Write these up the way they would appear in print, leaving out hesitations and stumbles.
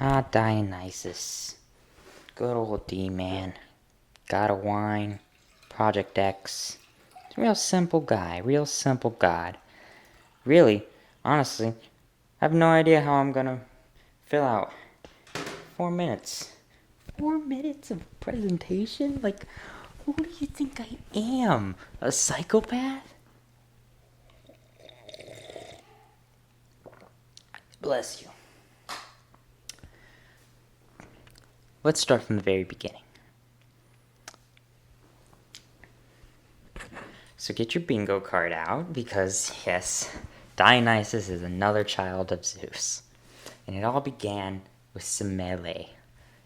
Dionysus. Good old D-man. God of wine. Project X. He's a real simple guy. Real simple god. Really, honestly, I have no idea how I'm gonna fill out 4 minutes. 4 minutes of presentation? Like, who do you think I am? A psychopath? Bless you. Let's start from the very beginning. So get your bingo card out because, yes, Dionysus is another child of Zeus. And it all began with Semele.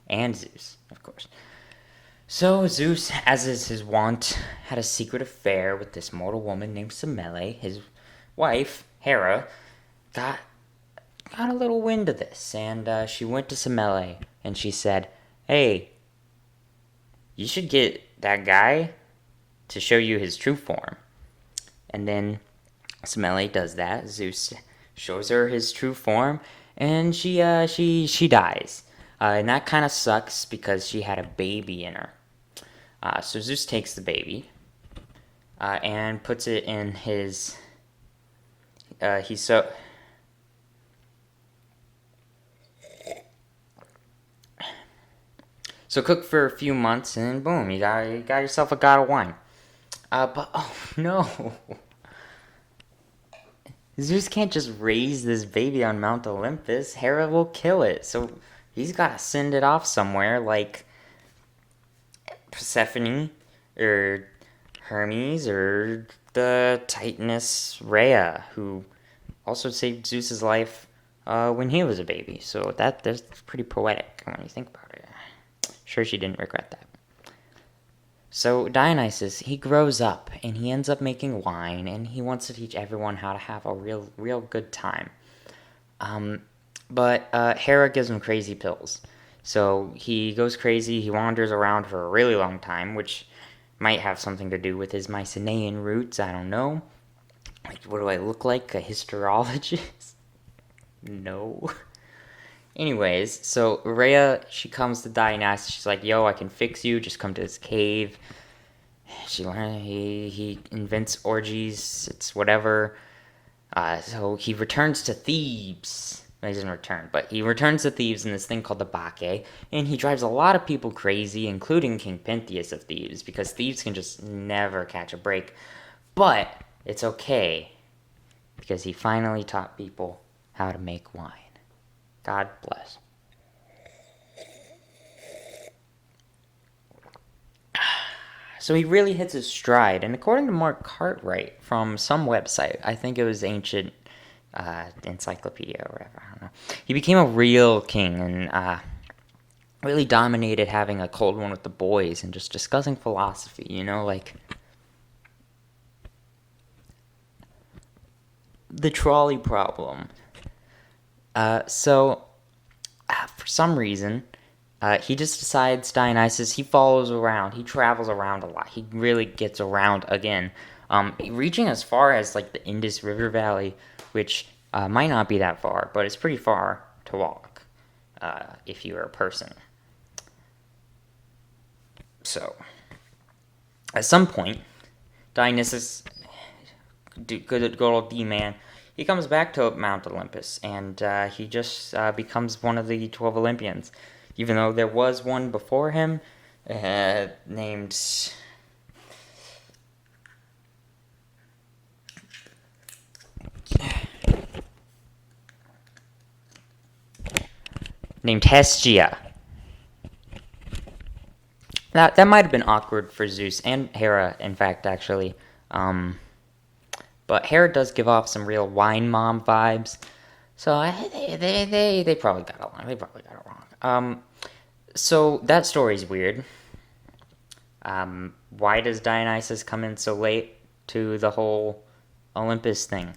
And Zeus, of course. So Zeus, as is his wont, had a secret affair with this mortal woman named Semele. His wife, Hera, got a little wind of this, and she went to Semele and she said, "Hey, you should get that guy to show you his true form." And then Semele does that. Zeus shows her his true form, and she dies. And that kind of sucks because she had a baby in her. So Zeus takes the baby and puts it in his. So cook for a few months, and boom, you got yourself a god of wine. But oh no, Zeus can't just raise this baby on Mount Olympus. Hera will kill it, so he's got to send it off somewhere, like Persephone, or Hermes, or the Titaness Rhea, who also saved Zeus's life when he was a baby. So that's pretty poetic when you think about it. Sure, she didn't regret that. So Dionysus, he grows up and he ends up making wine, and he wants to teach everyone how to have a real good time. But Hera gives him crazy pills. So he goes crazy, he wanders around for a really long time, which might have something to do with his Mycenaean roots, I don't know. Like, what do I look like, a historiologist? No. Anyways, so Rhea, she comes to Dionysus. She's like, "Yo, I can fix you. Just come to this cave." He invents orgies. It's whatever. So he returns to Thebes. He doesn't return, but he returns to Thebes in this thing called the Bacchae, and he drives a lot of people crazy, including King Pentheus of Thebes, because Thebes can just never catch a break. But it's okay, because he finally taught people how to make wine. God bless. So he really hits his stride, and according to Mark Cartwright from some website, I think it was Ancient Encyclopedia or whatever, I don't know, he became a real king and really dominated having a cold one with the boys and just discussing philosophy, like the trolley problem. So for some reason, he just decides, Dionysus, he follows around. He travels around a lot. He really gets around again, reaching as far as like the Indus River Valley, which might not be that far, but it's pretty far to walk if you're a person. So, at some point, Dionysus, good old D-man, he comes back to Mount Olympus, and he just becomes one of the 12 Olympians. Even though there was one before him, named Hestia. That might have been awkward for Zeus and Hera, in fact, actually. But Hera does give off some real wine mom vibes. So they probably got along. They probably got along. So that story's weird. Why does Dionysus come in so late to the whole Olympus thing?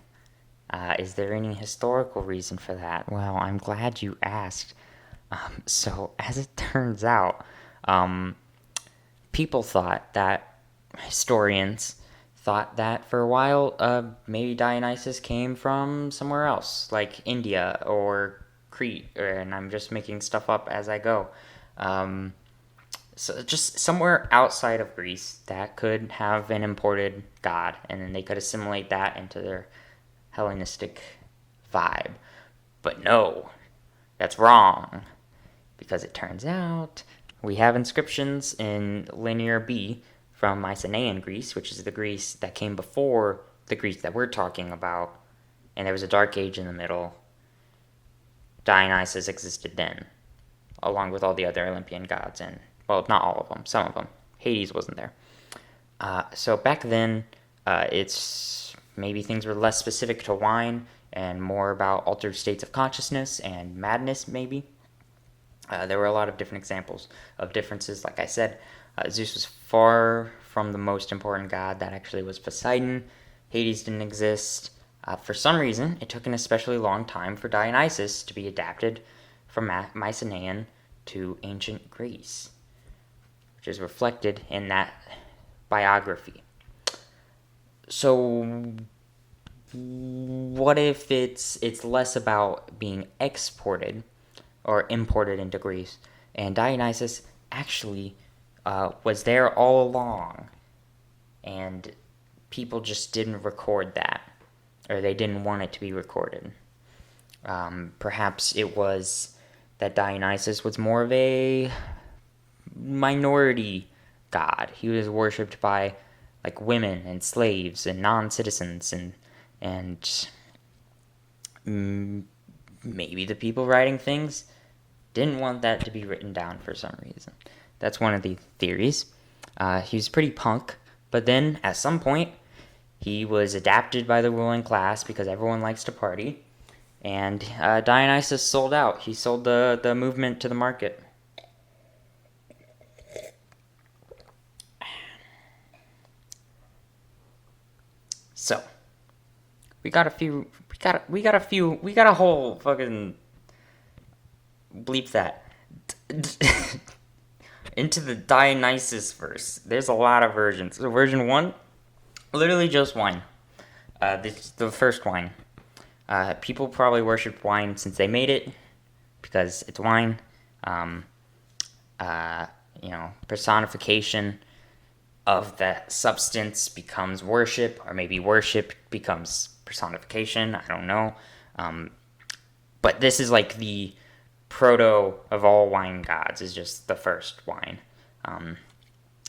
Is there any historical reason for that? Well, I'm glad you asked. So as it turns out, people thought that, historians thought that for a while, maybe Dionysus came from somewhere else, like India or Crete, and I'm just making stuff up as I go. So just somewhere outside of Greece that could have an imported god, and then they could assimilate that into their Hellenistic vibe. But no, that's wrong, because it turns out we have inscriptions in Linear B from Mycenaean Greece, which is the Greece that came before the Greece that we're talking about, and there was a dark age in the middle. Dionysus existed then, along with all the other Olympian gods, and, well, not all of them, some of them. Hades wasn't there. So back then, it's maybe things were less specific to wine and more about altered states of consciousness and madness, maybe. There were a lot of different examples of differences. Like I said, Zeus was far from the most important god. That actually was Poseidon. Hades didn't exist. For some reason, it took an especially long time for Dionysus to be adapted from Mycenaean to ancient Greece, which is reflected in that biography. So what if it's less about being exported or imported into Greece, and Dionysus actually was there all along, and people just didn't record that, or they didn't want it to be recorded. Perhaps it was that Dionysus was more of a minority god. He was worshipped by like women and slaves and non-citizens, and maybe the people writing things didn't want that to be written down for some reason. That's one of the theories. He was pretty punk, but then at some point he was adapted by the ruling class because everyone likes to party, and Dionysus sold out. He sold the movement to the market. So we got a whole fucking bleep that into the Dionysus verse. There's a lot of versions. So version 1, literally just wine. The first wine. People probably worshipped wine since they made it because it's wine. Personification of that substance becomes worship, or maybe worship becomes personification. I don't know. But this is like the proto of all wine gods, is just the first wine,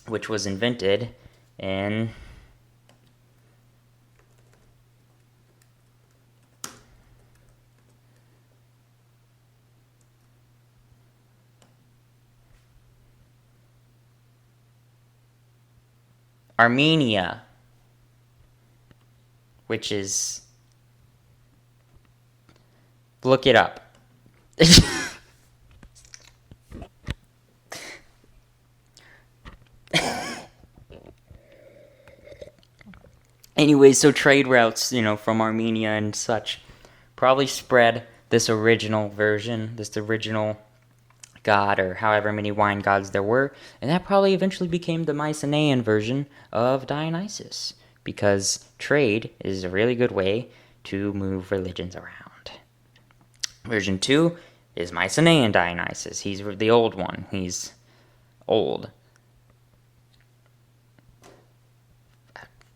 which was invented in Armenia, which is, look it up. Anyways, so trade routes, from Armenia and such, probably spread this original version, this original god, or however many wine gods there were, and that probably eventually became the Mycenaean version of Dionysus, because trade is a really good way to move religions around. Version 2 is Mycenaean Dionysus. He's the old one. He's old.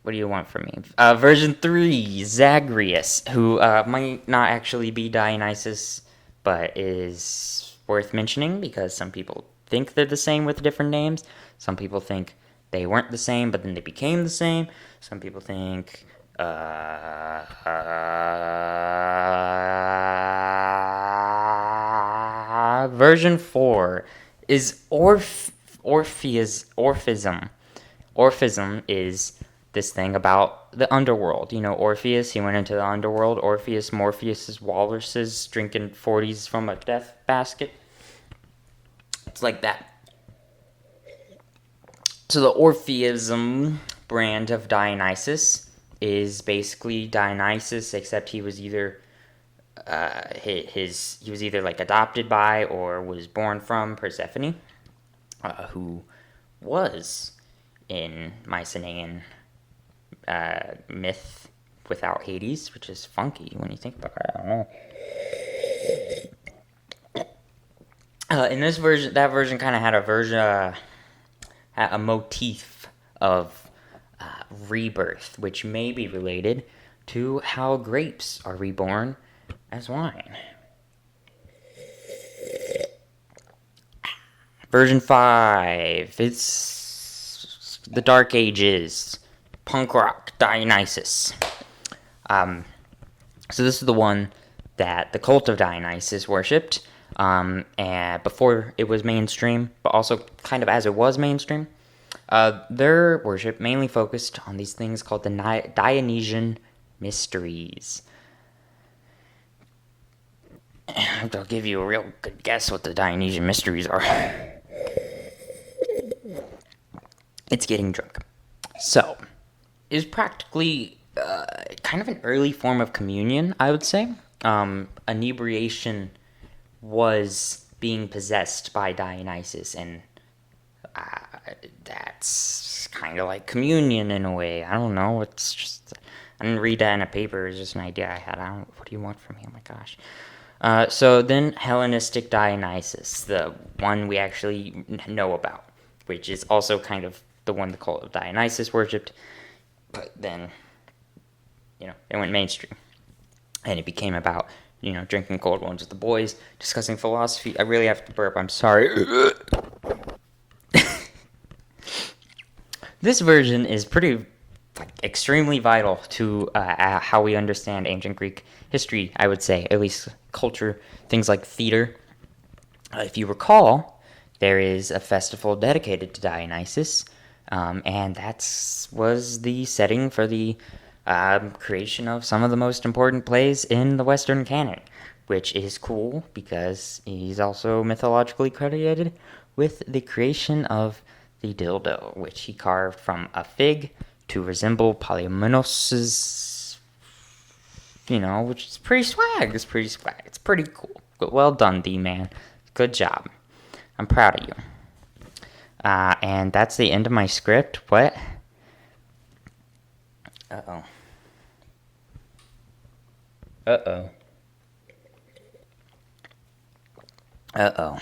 What do you want from me? Version 3, Zagreus, who might not actually be Dionysus, but is worth mentioning because some people think they're the same with different names. Some people think they weren't the same, but then they became the same. Some people think version 4 is Orphism. Orphism is this thing about the underworld. Orpheus, he went into the underworld. Orpheus, Morpheus' walruses drinking 40s from a death basket. It's like that. So the Orpheism brand of Dionysus is basically Dionysus, except he was either he was either like adopted by or was born from Persephone, who was in Mycenaean myth without Hades, which is funky when you think about it. I don't know. In this version, that version kind of had a motif of rebirth, which may be related to how grapes are reborn as wine. Version 5, it's the Dark Ages, punk rock, Dionysus. So this is the one that the cult of Dionysus worshipped, and before it was mainstream, but also kind of as it was mainstream. Their worship mainly focused on these things called the Dionysian mysteries. I'll give you a real good guess what the Dionysian mysteries are. It's getting drunk. So, it's practically kind of an early form of communion, I would say. Inebriation was being possessed by Dionysus, and that's kind of like communion in a way. I don't know. It's just, I didn't read that in a paper. It's just an idea I had. What do you want from me? Oh my gosh. So then Hellenistic Dionysus, the one we actually know about, which is also kind of the one the cult of Dionysus worshipped, but then, it went mainstream. And it became about, drinking cold ones with the boys, discussing philosophy. I really have to burp, I'm sorry. This version is pretty, extremely vital to how we understand ancient Greek history, I would say, at least culture, things like theater. If you recall, there is a festival dedicated to Dionysus, and that was the setting for the creation of some of the most important plays in the Western canon, which is cool because he's also mythologically credited with the creation of the dildo, which he carved from a fig to resemble Polymenos's, which is pretty swag. It's pretty cool. But well done, D-Man. Good job. I'm proud of you. And that's the end of my script. What? Uh-oh. Uh-oh.